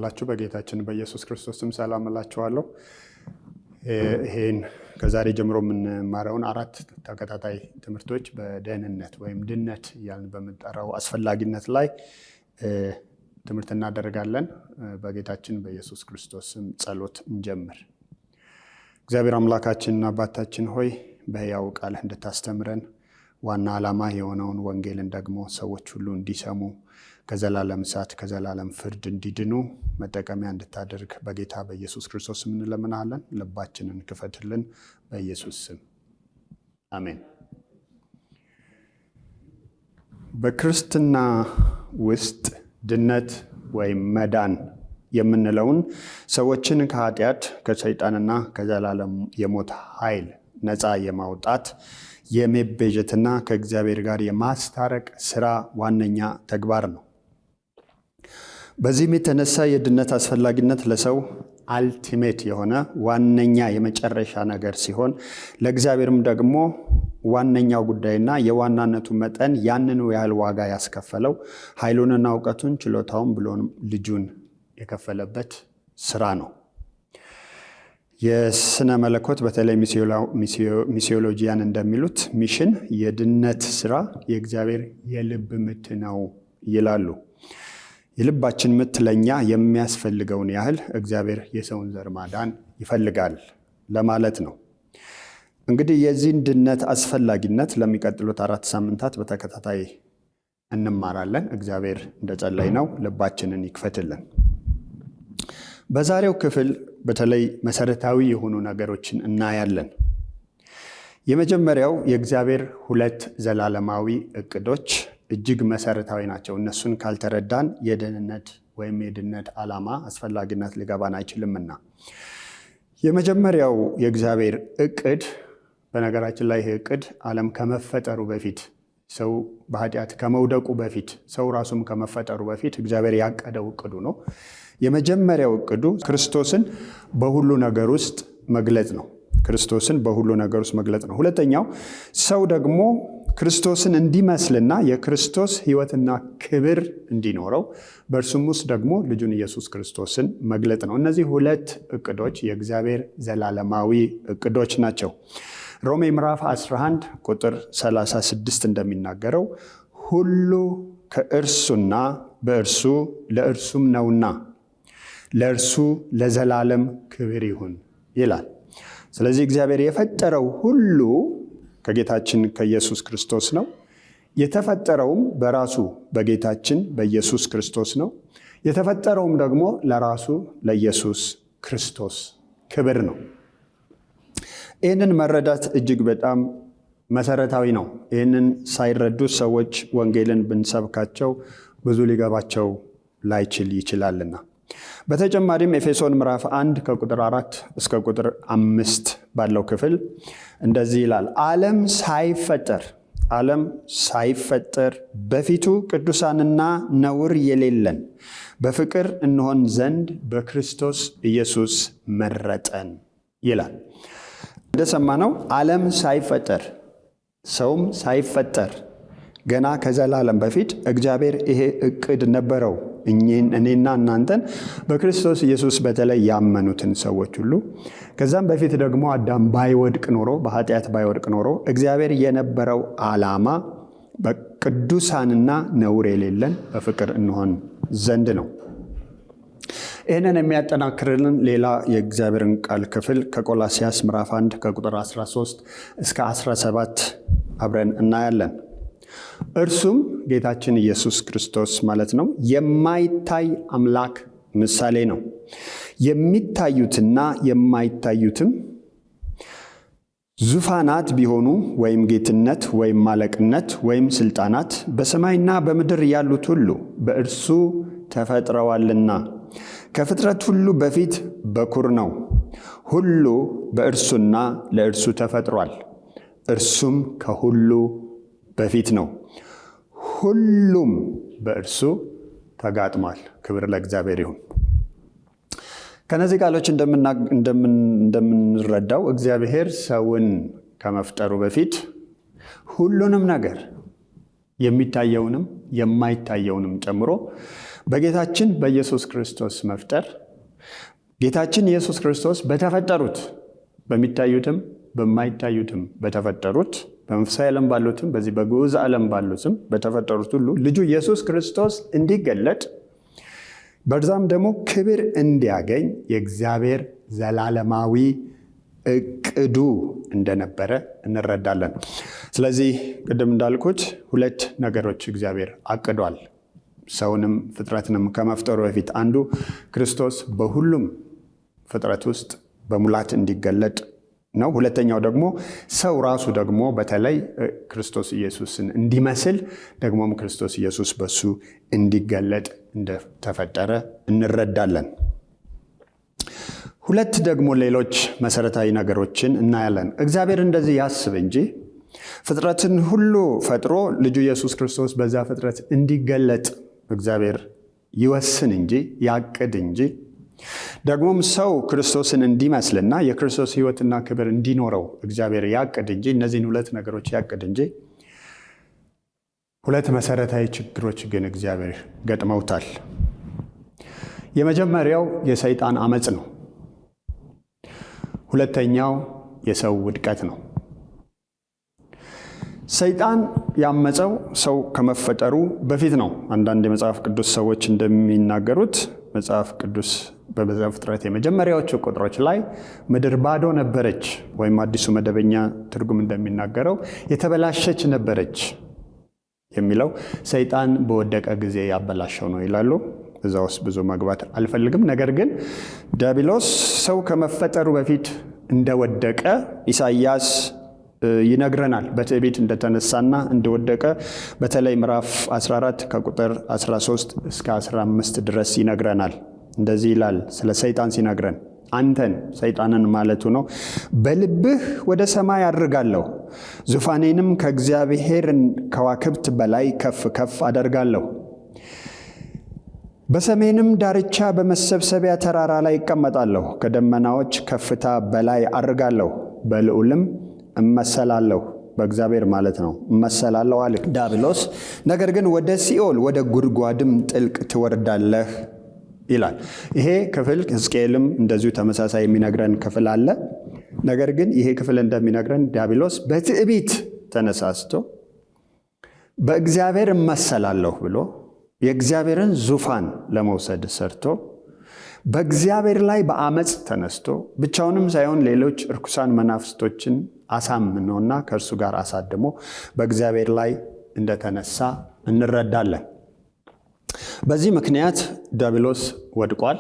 እንደምናላችሁ በጌታችን በኢየሱስ ክርስቶስ ስም ሰላም እላችኋለሁ። ይሄን ከዛሬ ጀምሮ የምንማረውን 4 ተከታታይ ትምህርቶች በደህንነት ወይም ድነት እያልን በምንጠራው አስፈላጊነት ላይ ትምህርት እናደርጋለን። በጌታችን በኢየሱስ ክርስቶስ ስም ጸሎት እንጀምር። እግዚአብሔር አምላካችንና አባታችን ሆይ በሕያው ቃልህ እንድታስተምረን ዋና ዓላማ የሆነውን ወንጌልን ደግሞ ሰዎች ሁሉ እንዲሰሙ ከዘላለም እሳት ከዘላለም ፍርድ እንዲድኑ መጠቀሚያ እንድታደርግ በጌታ በኢየሱስ ክርስቶስ ስም እንለምናለን። ልባችንን ክፈትልን በኢየሱስ ስም አሜን። በክርስትና ውስጥ ድነት ወይም መዳን የምንለውን ሰዎችን ከኃጢአት ከሰይጣንና ከዘላለም የሞት ኃይል ነፃ የማውጣት የመቤዠትና ከእግዚአብሔር ጋር የማስታረቅ ስራ ዋነኛ ተግባር ነው። በዚህም የተነሳ የድነት አስፈላጊነት ለሰው አልቲሜት የሆነ ዋነኛ የመጨረሻ ነገር ሲሆን ለእግዚአብሔርም ደግሞ ዋነኛው ጉዳይና የዋናነቱ መጠን ያንኑ ያህል ዋጋ ያስከፈለው ኃይሉንና እውቀቱን ችሎታውን ብሎም ልጁን የከፈለበት ስራ ነው። የስነ መለኮት በተለይ ሚሲዮሎጂያን እንደሚሉት ሚሽን የድነት ስራ የእግዚአብሔር የልብ ምት ነው ይላሉ። የልባችን ምት ለኛ የሚያስፈልገውን ያህል እግዚአብሔር የሰውን ዘር ማዳን ይፈልጋል ለማለት ነው። እንግዲህ የዚህን ድነት አስፈላጊነት ለሚቀጥሉት 4 ሳምንታት በተከታታይ እንማራለን። እግዚአብሔር እንደጸለይነው ልባችንን ይክፈትልን። በዛሬው ክፍል በተለይ መሰረታዊ የሆኑ ነገሮችን እናያለን። የመጀመሪያው የእግዚአብሔር 2 ዘላለማዊ እቅዶች እጅግ መሰረታዊ ናቸው። እነሱን ካልተረዳን የደህንነት ወይም የድነት ዓላማ አስፈላጊነት ሊገባን አይችልምና። የመጀመሪያው የእግዚአብሔር እቅድ፣ በነገራችን ላይ ይህ እቅድ ዓለም ከመፈጠሩ በፊት ሰው በኃጢአት ከመውደቁ በፊት ሰው ራሱም ከመፈጠሩ በፊት እግዚአብሔር ያቀደው እቅዱ ነው። የመጀመሪያው እቅዱ ክርስቶስን በሁሉ ነገር ውስጥ መግለጽ ነው። ክርስቶስን በሁሉ ነገር ውስጥ መግለጽ ነው። ሁለተኛው ሰው ደግሞ ክርስቶስን እንዲመስልና የክርስቶስ ሕይወትና ክብር እንዲኖረው በእርሱም ውስጥ ደግሞ ልጁን ኢየሱስ ክርስቶስን መግለጥ ነው። እነዚህ 2 እቅዶች የእግዚአብሔር ዘላለማዊ እቅዶች ናቸው። ሮሜ ምዕራፍ 11 ቁጥር 36 እንደሚናገረው ሁሉ ከእርሱና በእርሱ ለእርሱም ነውና ለእርሱ ለዘላለም ክብር ይሁን ይላል። ስለዚህ እግዚአብሔር የፈጠረው ሁሉ ከጌታችን ከኢየሱስ ክርስቶስ ነው። የተፈጠረውም በራሱ በጌታችን በኢየሱስ ክርስቶስ ነው። የተፈጠረውም ደግሞ ለራሱ ለኢየሱስ ክርስቶስ ክብር ነው። ይህንን መረዳት እጅግ በጣም መሰረታዊ ነው። ይህንን ሳይረዱ ሰዎች ወንጌልን ብንሰብካቸው ብዙ ሊገባቸው ላይችል ይችላልና። በተጨማሪም ኤፌሶን ምዕራፍ 1 ከቁጥር 4 እስከ ቁጥር 5 ባለው ክፍል እንደዚህ ይላል። ዓለም ሳይፈጠር በፊቱ ቅዱሳንና ነውር የሌለን በፍቅር እንሆን ዘንድ በክርስቶስ ኢየሱስ መረጠን ይላል። እንደሰማነው ዓለም ሳይፈጠር ሰውም ሳይፈጠር ገና ከዘላለም በፊት እግዚአብሔር ይሄ እቅድ ነበረው። እኔና እናንተን በክርስቶስ ኢየሱስ በተለይ ያመኑትን ሰዎች ሁሉ ከዛም በፊት ደግሞ አዳም ባይወድቅ ኖሮ በኃጢአት ባይወድቅ ኖሮ እግዚአብሔር የነበረው ዓላማ በቅዱሳንና ነውር የሌለን በፍቅር እንሆን ዘንድ ነው። ይህንን የሚያጠናክርልን ሌላ የእግዚአብሔርን ቃል ክፍል ከቆላስያስ ምዕራፍ 1 ከቁጥር 13 እስከ 17 አብረን እናያለን። እርሱም ጌታችን ኢየሱስ ክርስቶስ ማለት ነው የማይታይ አምላክ ምሳሌ ነው። የሚታዩትና የማይታዩትም ዙፋናት ቢሆኑ ወይም ጌትነት ወይም ማለቅነት ወይም ስልጣናት በሰማይና በምድር ያሉት ሁሉ በእርሱ ተፈጥረዋልና ከፍጥረት ሁሉ በፊት በኩር ነው። ሁሉ በእርሱና ለእርሱ ተፈጥሯል። እርሱም ከሁሉ በፊት ነው። ሁሉም በእርሱ ተጋጥሟል። ክብር ለእግዚአብሔር ይሁን። ከነዚህ ቃሎች እንደምንረዳው እግዚአብሔር ሰውን ከመፍጠሩ በፊት ሁሉንም ነገር የሚታየውንም የማይታየውንም ጨምሮ በጌታችን በኢየሱስ ክርስቶስ መፍጠር ጌታችን ኢየሱስ ክርስቶስ በተፈጠሩት በሚታዩትም በማይታዩትም በተፈጠሩት በመንፈሳዊ ዓለም ባሉትም በዚህ በግዑዝ ዓለም ባሉትም በተፈጠሩት ሁሉ ልጁ ኢየሱስ ክርስቶስ እንዲገለጥ በዛም ደግሞ ክብር እንዲያገኝ የእግዚአብሔር ዘላለማዊ እቅዱ እንደነበረ እንረዳለን። ስለዚህ ቅድም እንዳልኩት ሁለት ነገሮች እግዚአብሔር አቅዷል። ሰውንም ፍጥረትንም ከመፍጠሩ በፊት አንዱ ክርስቶስ በሁሉም ፍጥረት ውስጥ በሙላት እንዲገለጥ ነው። ሁለተኛው ደግሞ ሰው ራሱ ደግሞ በተለይ ክርስቶስ ኢየሱስን እንዲመስል ደግሞም ክርስቶስ ኢየሱስ በሱ እንዲገለጥ እንደተፈጠረ እንረዳለን። ሁለት ደግሞ ሌሎች መሰረታዊ ነገሮችን እናያለን። እግዚአብሔር እንደዚህ ያስብ እንጂ ፍጥረትን ሁሉ ፈጥሮ ልጁ ኢየሱስ ክርስቶስ በዛ ፍጥረት እንዲገለጥ እግዚአብሔር ይወስን እንጂ ያቅድ እንጂ ደግሞም ሰው ክርስቶስን እንዲመስልና የክርስቶስ ሕይወትና ክብር እንዲኖረው እግዚአብሔር ያቅድ እንጂ እነዚህን ሁለት ነገሮች ያቅድ እንጂ ሁለት መሰረታዊ ችግሮች ግን እግዚአብሔር ገጥመውታል። የመጀመሪያው የሰይጣን አመጽ ነው። ሁለተኛው የሰው ውድቀት ነው። ሰይጣን ያመፀው ሰው ከመፈጠሩ በፊት ነው። አንዳንድ የመጽሐፍ ቅዱስ ሰዎች እንደሚናገሩት መጽሐፍ ቅዱስ በዘፍጥረት የመጀመሪያዎቹ ቁጥሮች ላይ ምድር ባዶ ነበረች፣ ወይም አዲሱ መደበኛ ትርጉም እንደሚናገረው የተበላሸች ነበረች የሚለው ሰይጣን በወደቀ ጊዜ ያበላሸው ነው ይላሉ። እዛ ውስጥ ብዙ መግባት አልፈልግም። ነገር ግን ዲያብሎስ ሰው ከመፈጠሩ በፊት እንደወደቀ ኢሳይያስ ይነግረናል። በትዕቢት እንደተነሳና እንደወደቀ በተለይ ምዕራፍ 14 ከቁጥር 13 እስከ 15 ድረስ ይነግረናል። እንደዚህ ይላል ስለ ሰይጣን ሲነግረን፣ አንተን ሰይጣንን ማለቱ ነው፣ በልብህ ወደ ሰማይ አድርጋለሁ፣ ዙፋኔንም ከእግዚአብሔር ከዋክብት በላይ ከፍ ከፍ አደርጋለሁ፣ በሰሜንም ዳርቻ በመሰብሰቢያ ተራራ ላይ እቀመጣለሁ፣ ከደመናዎች ከፍታ በላይ አድርጋለሁ፣ በልዑልም እመሰላለሁ። በእግዚአብሔር ማለት ነው እመሰላለሁ አለ ዲያብሎስ። ነገር ግን ወደ ሲኦል ወደ ጉድጓድም ጥልቅ ትወርዳለህ ይላል። ይሄ ክፍል ሕዝቅኤልም እንደዚሁ ተመሳሳይ የሚነግረን ክፍል አለ። ነገር ግን ይሄ ክፍል እንደሚነግረን ዲያብሎስ በትዕቢት ተነሳስቶ በእግዚአብሔር እመሰላለሁ ብሎ የእግዚአብሔርን ዙፋን ለመውሰድ ሰርቶ በእግዚአብሔር ላይ በአመፅ ተነስቶ ብቻውንም ሳይሆን ሌሎች እርኩሳን መናፍስቶችን አሳምኖና ከእርሱ ጋር አሳድሞ በእግዚአብሔር ላይ እንደተነሳ እንረዳለን። በዚህ ምክንያት ዲያብሎስ ወድቋል፣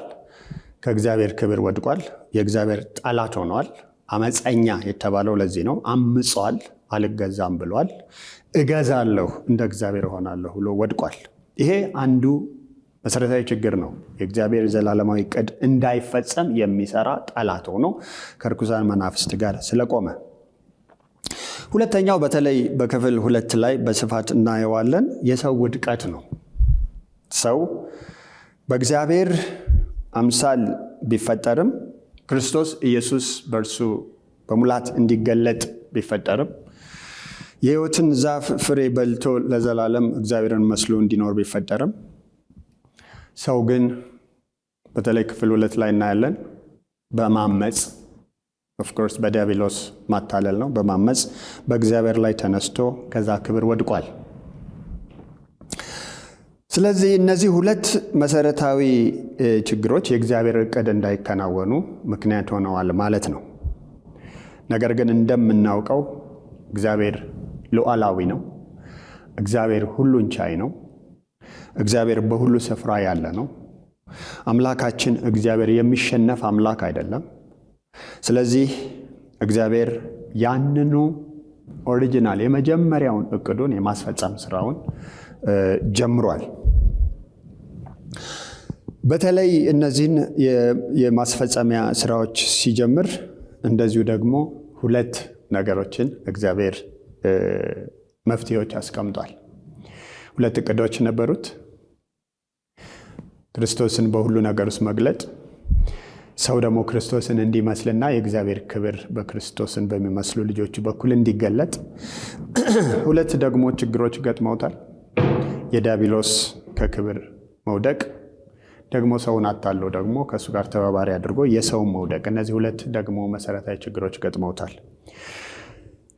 ከእግዚአብሔር ክብር ወድቋል፣ የእግዚአብሔር ጠላት ሆኗል። አመፀኛ የተባለው ለዚህ ነው። አምጿል፣ አልገዛም ብሏል። እገዛለሁ፣ እንደ እግዚአብሔር እሆናለሁ ብሎ ወድቋል። ይሄ አንዱ መሰረታዊ ችግር ነው። የእግዚአብሔር ዘላለማዊ ዕቅድ እንዳይፈጸም የሚሰራ ጠላት ሆኖ ከርኩሳን መናፍስት ጋር ስለቆመ። ሁለተኛው በተለይ በክፍል 2 ላይ በስፋት እናየዋለን፣ የሰው ውድቀት ነው። ሰው በእግዚአብሔር አምሳል ቢፈጠርም ክርስቶስ ኢየሱስ በእርሱ በሙላት እንዲገለጥ ቢፈጠርም የሕይወትን ዛፍ ፍሬ በልቶ ለዘላለም እግዚአብሔርን መስሎ እንዲኖር ቢፈጠርም ሰው ግን በተለይ ክፍል 2 ላይ እናያለን በማመፅ ኦፍኮርስ በዲያብሎስ ማታለል ነው። በማመፅ በእግዚአብሔር ላይ ተነስቶ ከዛ ክብር ወድቋል። ስለዚህ እነዚህ ሁለት መሰረታዊ ችግሮች የእግዚአብሔር ዕቅድ እንዳይከናወኑ ምክንያት ሆነዋል ማለት ነው። ነገር ግን እንደምናውቀው እግዚአብሔር ሉዓላዊ ነው። እግዚአብሔር ሁሉን ቻይ ነው። እግዚአብሔር በሁሉ ስፍራ ያለ ነው። አምላካችን እግዚአብሔር የሚሸነፍ አምላክ አይደለም። ስለዚህ እግዚአብሔር ያንኑ ኦሪጂናል የመጀመሪያውን ዕቅዱን የማስፈጸም ስራውን ጀምሯል። በተለይ እነዚህን የማስፈጸሚያ ስራዎች ሲጀምር እንደዚሁ ደግሞ ሁለት ነገሮችን እግዚአብሔር መፍትሄዎች አስቀምጧል። ሁለት ዕቅዶች ነበሩት። ክርስቶስን በሁሉ ነገር ውስጥ መግለጥ፣ ሰው ደግሞ ክርስቶስን እንዲመስልና የእግዚአብሔር ክብር በክርስቶስን በሚመስሉ ልጆቹ በኩል እንዲገለጥ። ሁለት ደግሞ ችግሮች ገጥመውታል። የዲያብሎስ ከክብር መውደቅ ደግሞ ሰውን አታለው ደግሞ ከእሱ ጋር ተባባሪ አድርጎ የሰውን መውደቅ፣ እነዚህ ሁለት ደግሞ መሰረታዊ ችግሮች ገጥመውታል።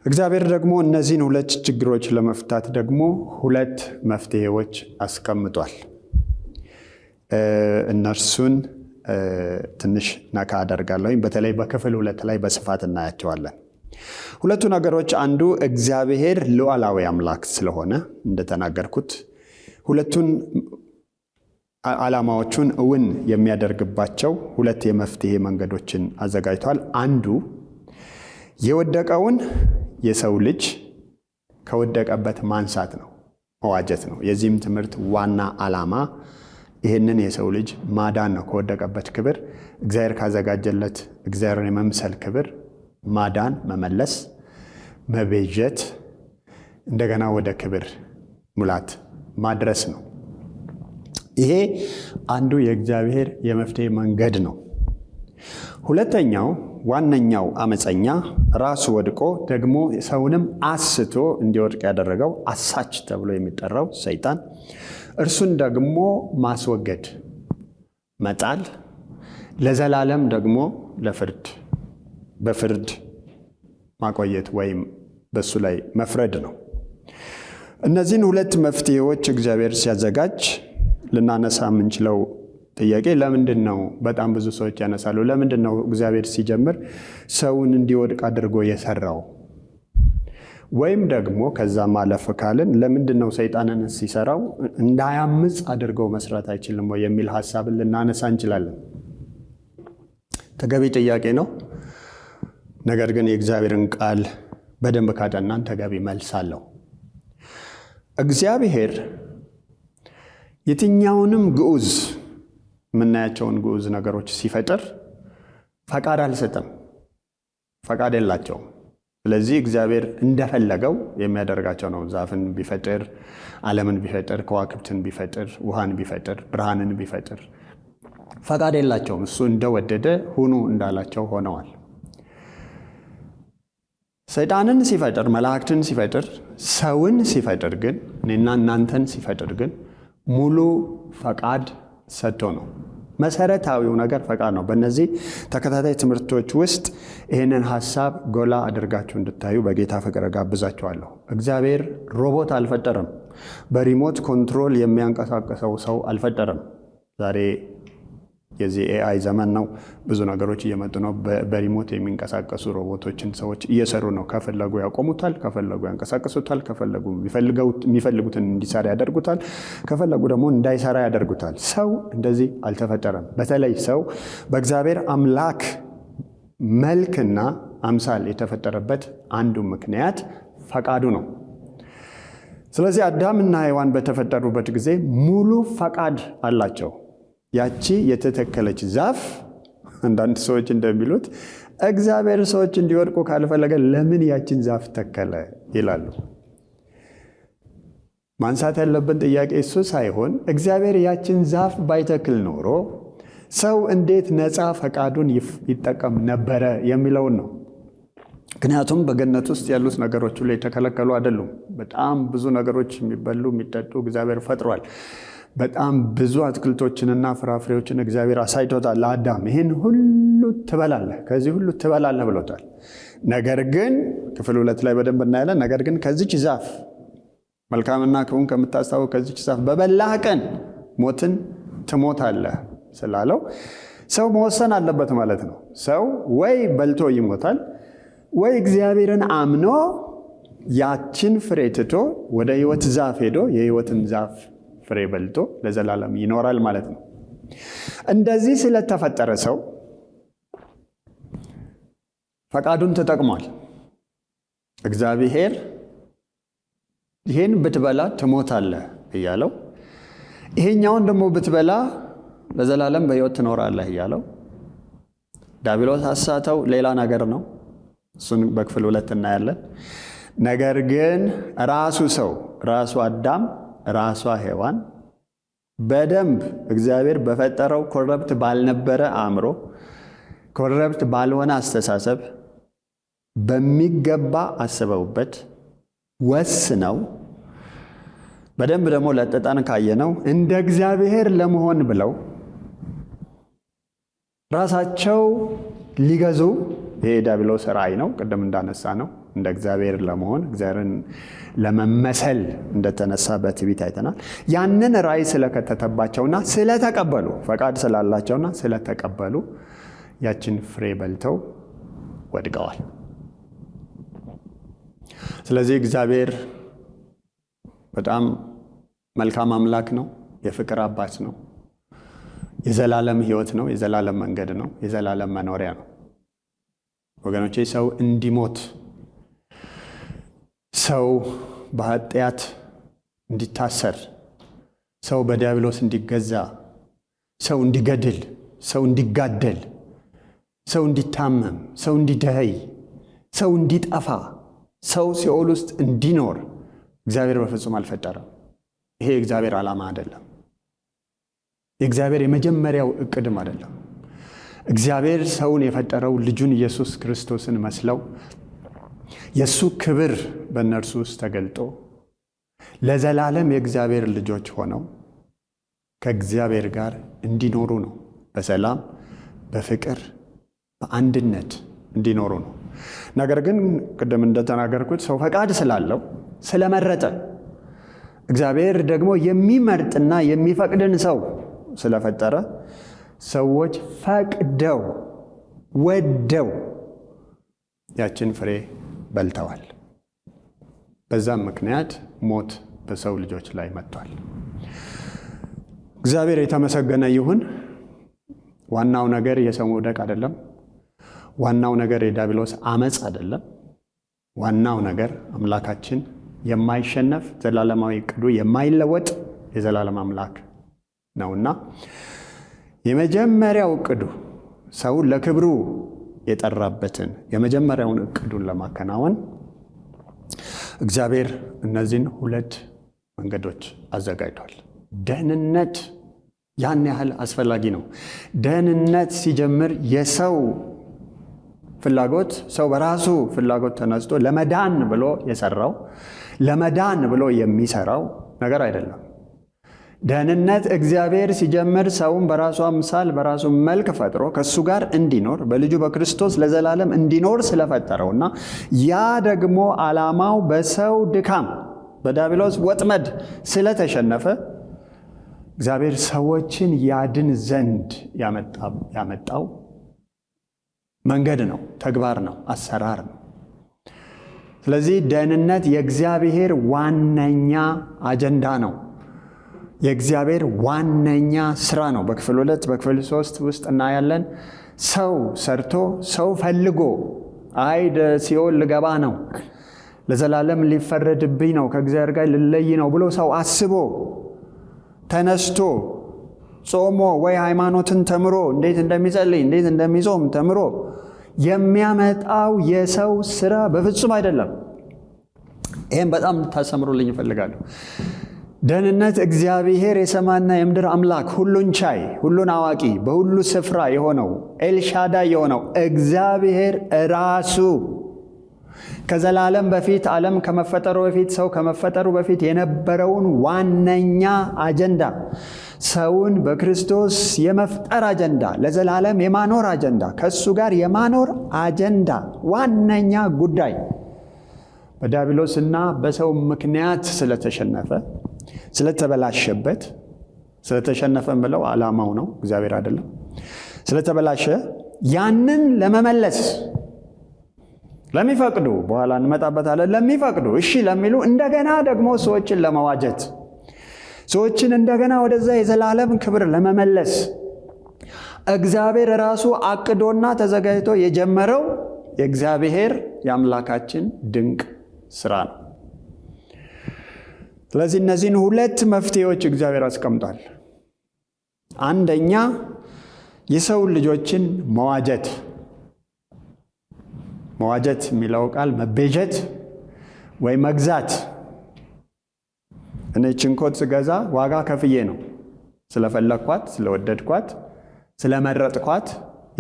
እግዚአብሔር ደግሞ እነዚህን ሁለት ችግሮች ለመፍታት ደግሞ ሁለት መፍትሄዎች አስቀምጧል። እነርሱን ትንሽ ነካ አደርጋለሁ። በተለይ በክፍል 2 ላይ በስፋት እናያቸዋለን። ሁለቱ ነገሮች አንዱ እግዚአብሔር ሉዓላዊ አምላክ ስለሆነ እንደተናገርኩት ሁለቱን ዓላማዎቹን እውን የሚያደርግባቸው ሁለት የመፍትሄ መንገዶችን አዘጋጅቷል። አንዱ የወደቀውን የሰው ልጅ ከወደቀበት ማንሳት ነው፣ መዋጀት ነው። የዚህም ትምህርት ዋና ዓላማ ይህንን የሰው ልጅ ማዳን ነው። ከወደቀበት ክብር፣ እግዚአብሔር ካዘጋጀለት እግዚአብሔርን የመምሰል ክብር ማዳን፣ መመለስ፣ መቤዠት፣ እንደገና ወደ ክብር ሙላት ማድረስ ነው። ይሄ አንዱ የእግዚአብሔር የመፍትሄ መንገድ ነው። ሁለተኛው ዋነኛው አመፀኛ ራሱ ወድቆ ደግሞ ሰውንም አስቶ እንዲወድቅ ያደረገው አሳች ተብሎ የሚጠራው ሰይጣን፣ እርሱን ደግሞ ማስወገድ፣ መጣል፣ ለዘላለም ደግሞ በፍርድ ማቆየት ወይም በሱ ላይ መፍረድ ነው። እነዚህን ሁለት መፍትሄዎች እግዚአብሔር ሲያዘጋጅ ልናነሳ የምንችለው ጥያቄ ለምንድን ነው? በጣም ብዙ ሰዎች ያነሳሉ። ለምንድን ነው እግዚአብሔር ሲጀምር ሰውን እንዲወድቅ አድርጎ የሰራው? ወይም ደግሞ ከዛ ማለፍ ካልን ለምንድን ነው ሰይጣንን ሲሰራው እንዳያምፅ አድርገው መስራት አይችልም ወይ የሚል ሀሳብን ልናነሳ እንችላለን። ተገቢ ጥያቄ ነው። ነገር ግን የእግዚአብሔርን ቃል በደንብ ካጠናን ተገቢ መልስ አለው። እግዚአብሔር የትኛውንም ግዑዝ የምናያቸውን ግዑዝ ነገሮች ሲፈጥር ፈቃድ አልሰጠም፣ ፈቃድ የላቸውም። ስለዚህ እግዚአብሔር እንደፈለገው የሚያደርጋቸው ነው። ዛፍን ቢፈጥር፣ ዓለምን ቢፈጥር፣ ከዋክብትን ቢፈጥር፣ ውሃን ቢፈጥር፣ ብርሃንን ቢፈጥር ፈቃድ የላቸውም። እሱ እንደወደደ ሁኑ እንዳላቸው ሆነዋል። ሰይጣንን ሲፈጥር፣ መላእክትን ሲፈጥር፣ ሰውን ሲፈጥር ግን እኔና እናንተን ሲፈጥር ግን ሙሉ ፈቃድ ሰጥቶ ነው። መሰረታዊው ነገር ፈቃድ ነው። በእነዚህ ተከታታይ ትምህርቶች ውስጥ ይህንን ሀሳብ ጎላ አድርጋችሁ እንድታዩ በጌታ ፍቅር ጋብዛችኋለሁ። እግዚአብሔር ሮቦት አልፈጠረም። በሪሞት ኮንትሮል የሚያንቀሳቀሰው ሰው አልፈጠረም። ዛሬ የዚህ ኤአይ ዘመን ነው። ብዙ ነገሮች እየመጡ ነው። በሪሞት የሚንቀሳቀሱ ሮቦቶችን ሰዎች እየሰሩ ነው። ከፈለጉ ያቆሙታል፣ ከፈለጉ ያንቀሳቀሱታል፣ ከፈለጉ የሚፈልጉትን እንዲሰራ ያደርጉታል፣ ከፈለጉ ደግሞ እንዳይሰራ ያደርጉታል። ሰው እንደዚህ አልተፈጠረም። በተለይ ሰው በእግዚአብሔር አምላክ መልክና አምሳል የተፈጠረበት አንዱ ምክንያት ፈቃዱ ነው። ስለዚህ አዳምና ሔዋን በተፈጠሩበት ጊዜ ሙሉ ፈቃድ አላቸው። ያቺ የተተከለች ዛፍ አንዳንድ ሰዎች እንደሚሉት እግዚአብሔር ሰዎች እንዲወድቁ ካልፈለገ ለምን ያችን ዛፍ ተከለ ይላሉ። ማንሳት ያለብን ጥያቄ እሱ ሳይሆን እግዚአብሔር ያችን ዛፍ ባይተክል ኖሮ ሰው እንዴት ነፃ ፈቃዱን ይጠቀም ነበረ የሚለውን ነው። ምክንያቱም በገነት ውስጥ ያሉት ነገሮች ሁሉ የተከለከሉ አይደሉም። በጣም ብዙ ነገሮች የሚበሉ የሚጠጡ እግዚአብሔር ፈጥሯል። በጣም ብዙ አትክልቶችንና ፍራፍሬዎችን እግዚአብሔር አሳይቶታል ለአዳም። ይህን ሁሉ ትበላለህ፣ ከዚህ ሁሉ ትበላለህ ብሎታል። ነገር ግን ክፍል 2 ላይ በደንብ እናያለን። ነገር ግን ከዚች ዛፍ መልካምና ክፉን ከምታስታውቅ ከዚች ዛፍ በበላህ ቀን ሞትን ትሞታለህ ስላለው ሰው መወሰን አለበት ማለት ነው። ሰው ወይ በልቶ ይሞታል ወይ እግዚአብሔርን አምኖ ያችን ፍሬ ትቶ ወደ ሕይወት ዛፍ ሄዶ የሕይወትን ዛፍ ፍሬ በልቶ ለዘላለም ይኖራል ማለት ነው። እንደዚህ ስለተፈጠረ ሰው ፈቃዱን ተጠቅሟል። እግዚአብሔር ይሄን ብትበላ ትሞታለህ እያለው፣ ይሄኛውን ደግሞ ብትበላ ለዘላለም በሕይወት ትኖራለህ እያለው ዲያብሎስ አሳተው። ሌላ ነገር ነው። እሱን በክፍል 2 እናያለን። ነገር ግን ራሱ ሰው ራሱ አዳም ራሷ ሔዋን በደንብ እግዚአብሔር በፈጠረው ኮረፕት ባልነበረ አእምሮ፣ ኮረፕት ባልሆነ አስተሳሰብ በሚገባ አስበውበት ወስነው በደንብ ደግሞ ለጥጠን ካየነው እንደ እግዚአብሔር ለመሆን ብለው ራሳቸው ሊገዙ ይሄ ዲያብሎስ ራእይ ነው። ቅድም እንዳነሳ ነው እንደ እግዚአብሔር ለመሆን እግዚአብሔርን ለመመሰል እንደተነሳ በትዕቢት አይተናል። ያንን ራእይ ስለከተተባቸውና ስለተቀበሉ ፈቃድ ስላላቸውና ስለተቀበሉ ያችን ፍሬ በልተው ወድቀዋል። ስለዚህ እግዚአብሔር በጣም መልካም አምላክ ነው። የፍቅር አባት ነው። የዘላለም ሕይወት ነው። የዘላለም መንገድ ነው። የዘላለም መኖሪያ ነው። ወገኖቼ ሰው እንዲሞት፣ ሰው በኃጢአት እንዲታሰር፣ ሰው በዲያብሎስ እንዲገዛ፣ ሰው እንዲገድል፣ ሰው እንዲጋደል፣ ሰው እንዲታመም፣ ሰው እንዲደኸይ፣ ሰው እንዲጠፋ፣ ሰው ሲኦል ውስጥ እንዲኖር እግዚአብሔር በፍጹም አልፈጠረም። ይሄ የእግዚአብሔር ዓላማ አይደለም። የእግዚአብሔር የመጀመሪያው እቅድም አይደለም። እግዚአብሔር ሰውን የፈጠረው ልጁን ኢየሱስ ክርስቶስን መስለው የእሱ ክብር በእነርሱ ውስጥ ተገልጦ ለዘላለም የእግዚአብሔር ልጆች ሆነው ከእግዚአብሔር ጋር እንዲኖሩ ነው። በሰላም በፍቅር በአንድነት እንዲኖሩ ነው። ነገር ግን ቅድም እንደተናገርኩት ሰው ፈቃድ ስላለው ስለመረጠ እግዚአብሔር ደግሞ የሚመርጥና የሚፈቅድን ሰው ስለፈጠረ ሰዎች ፈቅደው ወደው ያችን ፍሬ በልተዋል። በዛም ምክንያት ሞት በሰው ልጆች ላይ መጥቷል። እግዚአብሔር የተመሰገነ ይሁን። ዋናው ነገር የሰው መውደቅ አይደለም። ዋናው ነገር የዲያብሎስ አመጽ አይደለም። ዋናው ነገር አምላካችን የማይሸነፍ ዘላለማዊ ዕቅዱ የማይለወጥ የዘላለም አምላክ ነውና የመጀመሪያው ዕቅዱ ሰውን ለክብሩ የጠራበትን የመጀመሪያውን ዕቅዱን ለማከናወን እግዚአብሔር እነዚህን ሁለት መንገዶች አዘጋጅቷል። ደህንነት ያን ያህል አስፈላጊ ነው። ደህንነት ሲጀምር የሰው ፍላጎት ሰው በራሱ ፍላጎት ተነስቶ ለመዳን ብሎ የሰራው ለመዳን ብሎ የሚሰራው ነገር አይደለም። ደህንነት እግዚአብሔር ሲጀምር ሰውን በራሱ አምሳል በራሱ መልክ ፈጥሮ ከሱ ጋር እንዲኖር በልጁ በክርስቶስ ለዘላለም እንዲኖር ስለፈጠረውና ያ ደግሞ ዓላማው በሰው ድካም በዲያብሎስ ወጥመድ ስለተሸነፈ እግዚአብሔር ሰዎችን ያድን ዘንድ ያመጣው መንገድ ነው፣ ተግባር ነው፣ አሰራር ነው። ስለዚህ ደህንነት የእግዚአብሔር ዋነኛ አጀንዳ ነው። የእግዚአብሔር ዋነኛ ስራ ነው። በክፍል 2 በክፍል 3 ውስጥ እናያለን። ሰው ሰርቶ ሰው ፈልጎ ሲኦል ልገባ ነው፣ ለዘላለም ሊፈረድብኝ ነው፣ ከእግዚአብሔር ጋር ልለይ ነው ብሎ ሰው አስቦ ተነስቶ ጾሞ ወይ ሃይማኖትን ተምሮ እንዴት እንደሚጸልይ እንዴት እንደሚጾም ተምሮ የሚያመጣው የሰው ስራ በፍጹም አይደለም። ይህም በጣም ታሰምሩልኝ እፈልጋለሁ። ደህንነት እግዚአብሔር የሰማይና የምድር አምላክ ሁሉን ቻይ ሁሉን አዋቂ በሁሉ ስፍራ የሆነው ኤልሻዳይ የሆነው እግዚአብሔር ራሱ ከዘላለም በፊት ዓለም ከመፈጠሩ በፊት ሰው ከመፈጠሩ በፊት የነበረውን ዋነኛ አጀንዳ ሰውን በክርስቶስ የመፍጠር አጀንዳ ለዘላለም የማኖር አጀንዳ ከሱ ጋር የማኖር አጀንዳ ዋነኛ ጉዳይ በዲያብሎስና በሰው ምክንያት ስለተሸነፈ ስለተበላሸበት ስለተሸነፈ ብለው ዓላማው ነው እግዚአብሔር አይደለም ስለተበላሸ ያንን ለመመለስ ለሚፈቅዱ በኋላ እንመጣበታለን ለሚፈቅዱ እሺ ለሚሉ እንደገና ደግሞ ሰዎችን ለመዋጀት ሰዎችን እንደገና ወደዛ የዘላለም ክብር ለመመለስ እግዚአብሔር ራሱ አቅዶና ተዘጋጅቶ የጀመረው የእግዚአብሔር የአምላካችን ድንቅ ስራ ነው። ስለዚህ እነዚህን ሁለት መፍትሄዎች እግዚአብሔር አስቀምጧል። አንደኛ የሰው ልጆችን መዋጀት የሚለው ቃል መቤዠት ወይ መግዛት። እኔ ችንኮት ስገዛ ዋጋ ከፍዬ ነው። ስለፈለኳት፣ ስለወደድኳት፣ ስለመረጥኳት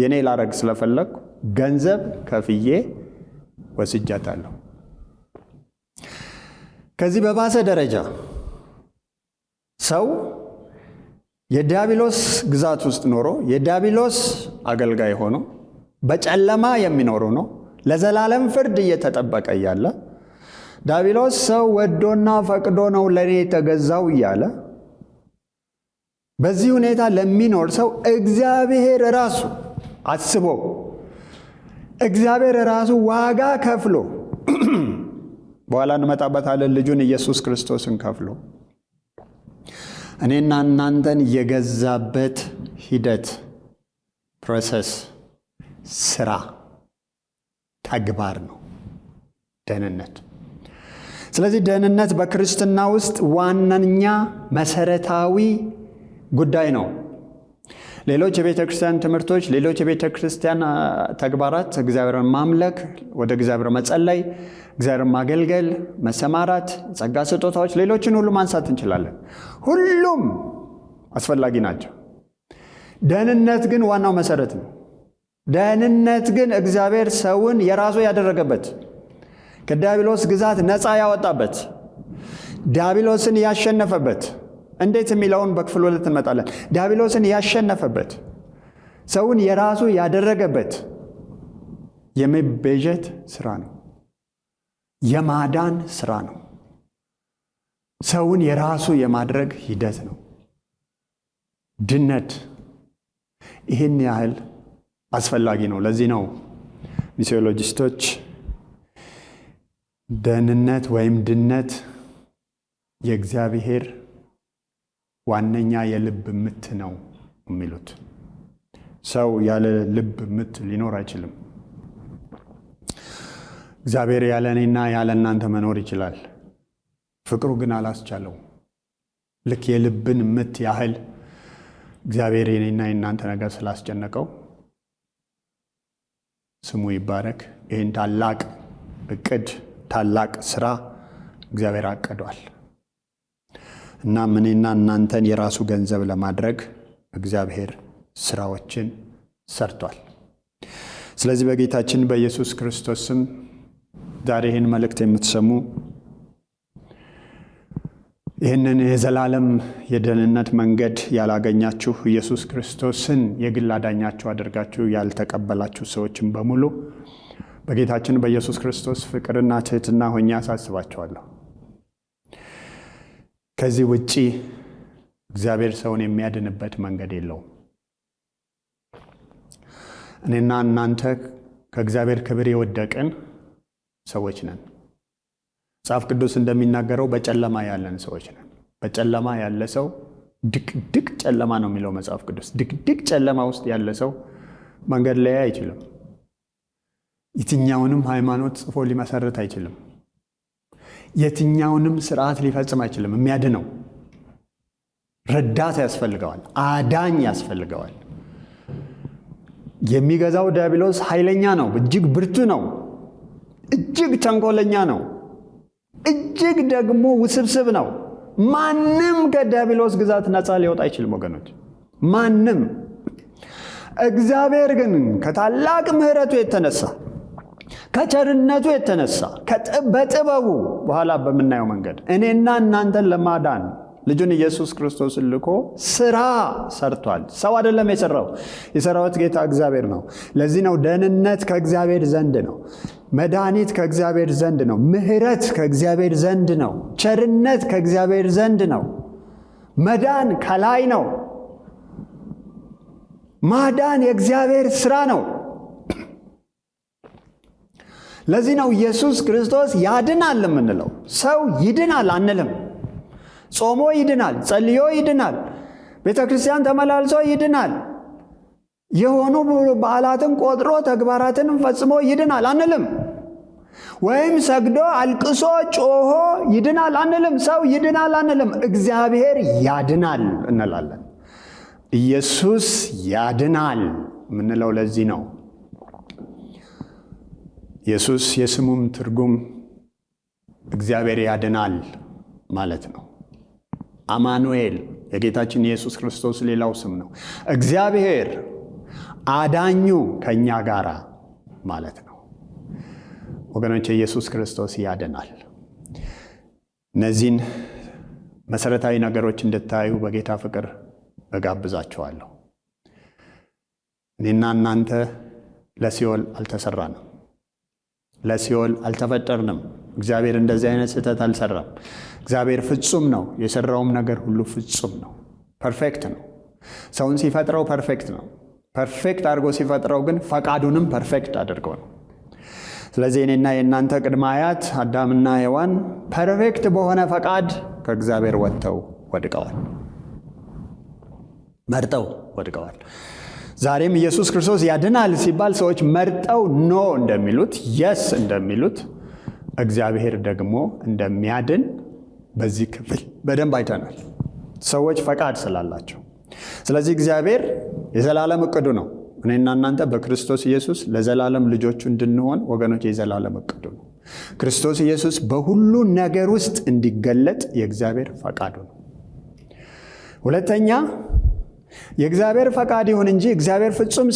የኔ ላረግ ስለፈለኩ ገንዘብ ከፍዬ ወስጃታለሁ። ከዚህ በባሰ ደረጃ ሰው የዲያብሎስ ግዛት ውስጥ ኖሮ የዲያብሎስ አገልጋይ ሆኖ በጨለማ የሚኖሩ ነው። ለዘላለም ፍርድ እየተጠበቀ እያለ ዲያብሎስ ሰው ወዶና ፈቅዶ ነው ለኔ የተገዛው እያለ በዚህ ሁኔታ ለሚኖር ሰው እግዚአብሔር ራሱ አስቦ እግዚአብሔር ራሱ ዋጋ ከፍሎ በኋላ እንመጣበታለን ልጁን ኢየሱስ ክርስቶስን ከፍሎ እኔና እናንተን የገዛበት ሂደት ፕሮሰስ ስራ ተግባር ነው ደህንነት። ስለዚህ ደህንነት በክርስትና ውስጥ ዋነኛ መሰረታዊ ጉዳይ ነው። ሌሎች የቤተ ክርስቲያን ትምህርቶች፣ ሌሎች የቤተ ክርስቲያን ተግባራት እግዚአብሔርን ማምለክ፣ ወደ እግዚአብሔር መጸለይ፣ እግዚአብሔርን ማገልገል፣ መሰማራት፣ ጸጋ ስጦታዎች፣ ሌሎችን ሁሉ ማንሳት እንችላለን። ሁሉም አስፈላጊ ናቸው። ደህንነት ግን ዋናው መሰረት ነው። ደህንነት ግን እግዚአብሔር ሰውን የራሱ ያደረገበት፣ ከዲያብሎስ ግዛት ነፃ ያወጣበት፣ ዲያብሎስን ያሸነፈበት፣ እንዴት የሚለውን በክፍል 2 እንመጣለን። ዲያብሎስን ያሸነፈበት፣ ሰውን የራሱ ያደረገበት የመቤዠት ስራ ነው። የማዳን ስራ ነው። ሰውን የራሱ የማድረግ ሂደት ነው ድነት። ይህን ያህል አስፈላጊ ነው። ለዚህ ነው ሚሲዮሎጂስቶች ደህንነት ወይም ድነት የእግዚአብሔር ዋነኛ የልብ ምት ነው የሚሉት። ሰው ያለ ልብ ምት ሊኖር አይችልም። እግዚአብሔር ያለ እኔና ያለ እናንተ መኖር ይችላል። ፍቅሩ ግን አላስቻለው። ልክ የልብን ምት ያህል እግዚአብሔር የኔና የእናንተ ነገር ስላስጨነቀው ስሙ ይባረክ። ይህን ታላቅ እቅድ ታላቅ ስራ እግዚአብሔር አቅዷል እና እኔና እናንተን የራሱ ገንዘብ ለማድረግ እግዚአብሔር ስራዎችን ሰርቷል። ስለዚህ በጌታችን በኢየሱስ ክርስቶስ ስም ዛሬ ይህን መልእክት የምትሰሙ ይህንን የዘላለም የደህንነት መንገድ ያላገኛችሁ ኢየሱስ ክርስቶስን የግል አዳኛችሁ አድርጋችሁ ያልተቀበላችሁ ሰዎችን በሙሉ በጌታችን በኢየሱስ ክርስቶስ ፍቅርና ትህትና ሆኜ አሳስባችኋለሁ። ከዚህ ውጪ እግዚአብሔር ሰውን የሚያድንበት መንገድ የለውም። እኔና እናንተ ከእግዚአብሔር ክብር የወደቅን ሰዎች ነን። መጽሐፍ ቅዱስ እንደሚናገረው በጨለማ ያለን ሰዎች ነን። በጨለማ ያለ ሰው ድቅድቅ ጨለማ ነው የሚለው መጽሐፍ ቅዱስ። ድቅድቅ ጨለማ ውስጥ ያለ ሰው መንገድ ላይ አይችልም። የትኛውንም ሃይማኖት ጽፎ ሊመሰርት አይችልም። የትኛውንም ስርዓት ሊፈጽም አይችልም። የሚያድነው ረዳት ያስፈልገዋል፣ አዳኝ ያስፈልገዋል። የሚገዛው ዲያብሎስ ኃይለኛ ነው፣ እጅግ ብርቱ ነው፣ እጅግ ተንኮለኛ ነው፣ እጅግ ደግሞ ውስብስብ ነው። ማንም ከዲያብሎስ ግዛት ነፃ ሊወጣ አይችልም ወገኖች፣ ማንም። እግዚአብሔር ግን ከታላቅ ምሕረቱ የተነሳ ከቸርነቱ የተነሳ በጥበቡ በኋላ በምናየው መንገድ እኔና እናንተን ለማዳን ልጁን ኢየሱስ ክርስቶስን ልኮ ስራ ሰርቷል። ሰው አይደለም የሰራው፣ የሰራዊት ጌታ እግዚአብሔር ነው። ለዚህ ነው ደህንነት ከእግዚአብሔር ዘንድ ነው። መድኃኒት ከእግዚአብሔር ዘንድ ነው። ምሕረት ከእግዚአብሔር ዘንድ ነው። ቸርነት ከእግዚአብሔር ዘንድ ነው። መዳን ከላይ ነው። ማዳን የእግዚአብሔር ስራ ነው። ለዚህ ነው ኢየሱስ ክርስቶስ ያድናል የምንለው። ሰው ይድናል አንልም። ጾሞ ይድናል፣ ጸልዮ ይድናል፣ ቤተ ክርስቲያን ተመላልሶ ይድናል፣ የሆኑ በዓላትን ቆጥሮ ተግባራትን ፈጽሞ ይድናል አንልም። ወይም ሰግዶ አልቅሶ ጮሆ ይድናል አንልም። ሰው ይድናል አንልም። እግዚአብሔር ያድናል እንላለን። ኢየሱስ ያድናል የምንለው ለዚህ ነው። ኢየሱስ የስሙም ትርጉም እግዚአብሔር ያድናል ማለት ነው። አማኑኤል የጌታችን ኢየሱስ ክርስቶስ ሌላው ስም ነው። እግዚአብሔር አዳኙ ከኛ ጋር ማለት ነው። ወገኖች ኢየሱስ ክርስቶስ ያድናል። እነዚህን መሰረታዊ ነገሮች እንድታዩ በጌታ ፍቅር እጋብዛችኋለሁ። እኔና እናንተ ለሲኦል አልተሰራንም፣ ለሲኦል አልተፈጠርንም። እግዚአብሔር እንደዚህ አይነት ስህተት አልሰራም። እግዚአብሔር ፍጹም ነው። የሰራውም ነገር ሁሉ ፍጹም ነው፣ ፐርፌክት ነው። ሰውን ሲፈጥረው ፐርፌክት ነው። ፐርፌክት አድርጎ ሲፈጥረው ግን ፈቃዱንም ፐርፌክት አድርጎ ነው። ስለዚህ እኔና የእናንተ ቅድመ አያት አዳምና ሔዋን ፐርፌክት በሆነ ፈቃድ ከእግዚአብሔር ወጥተው ወድቀዋል፣ መርጠው ወድቀዋል። ዛሬም ኢየሱስ ክርስቶስ ያድናል ሲባል ሰዎች መርጠው ኖ እንደሚሉት፣ የስ እንደሚሉት፣ እግዚአብሔር ደግሞ እንደሚያድን በዚህ ክፍል በደንብ አይተናል። ሰዎች ፈቃድ ስላላቸው። ስለዚህ እግዚአብሔር የዘላለም እቅዱ ነው። እኔና እናንተ በክርስቶስ ኢየሱስ ለዘላለም ልጆቹ እንድንሆን ወገኖች፣ የዘላለም እቅዱ ነው። ክርስቶስ ኢየሱስ በሁሉ ነገር ውስጥ እንዲገለጥ የእግዚአብሔር ፈቃዱ ነው። ሁለተኛ፣ የእግዚአብሔር ፈቃድ ይሁን እንጂ እግዚአብሔር ፍጹም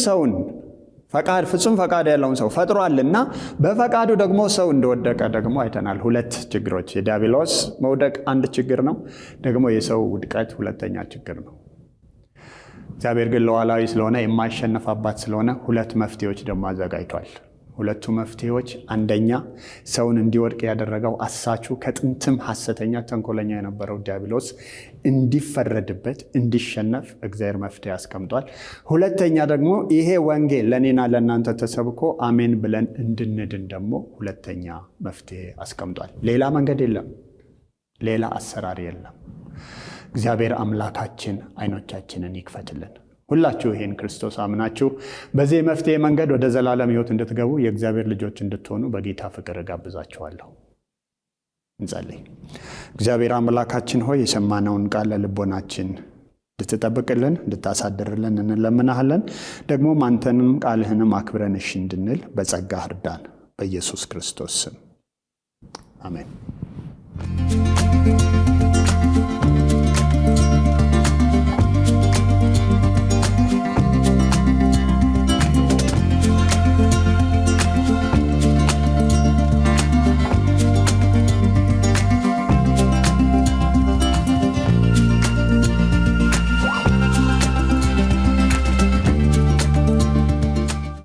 ፈቃድ ያለውን ሰው ፈጥሯልና በፈቃዱ ደግሞ ሰው እንደወደቀ ደግሞ አይተናል። ሁለት ችግሮች፣ የዲያብሎስ መውደቅ አንድ ችግር ነው፣ ደግሞ የሰው ውድቀት ሁለተኛ ችግር ነው። እግዚአብሔር ግን ሉዓላዊ ስለሆነ የማይሸነፍ አባት ስለሆነ ሁለት መፍትሄዎች ደግሞ አዘጋጅቷል። ሁለቱ መፍትሄዎች፣ አንደኛ ሰውን እንዲወድቅ ያደረገው አሳቹ ከጥንትም ሐሰተኛ ተንኮለኛ የነበረው ዲያብሎስ እንዲፈረድበት እንዲሸነፍ እግዚአብሔር መፍትሄ አስቀምጧል። ሁለተኛ ደግሞ ይሄ ወንጌል ለእኔና ለእናንተ ተሰብኮ አሜን ብለን እንድንድን ደግሞ ሁለተኛ መፍትሄ አስቀምጧል። ሌላ መንገድ የለም፣ ሌላ አሰራር የለም። እግዚአብሔር አምላካችን አይኖቻችንን ይክፈትልን። ሁላችሁ ይህን ክርስቶስ አምናችሁ በዚህ መፍትሄ መንገድ ወደ ዘላለም ሕይወት እንድትገቡ የእግዚአብሔር ልጆች እንድትሆኑ በጌታ ፍቅር እጋብዛችኋለሁ። እንጸልይ። እግዚአብሔር አምላካችን ሆይ የሰማነውን ቃል ለልቦናችን እንድትጠብቅልን እንድታሳድርልን እንለምናሃለን። ደግሞ አንተንም ቃልህንም አክብረን እሺ እንድንል በጸጋህ እርዳን። በኢየሱስ ክርስቶስ ስም አሜን።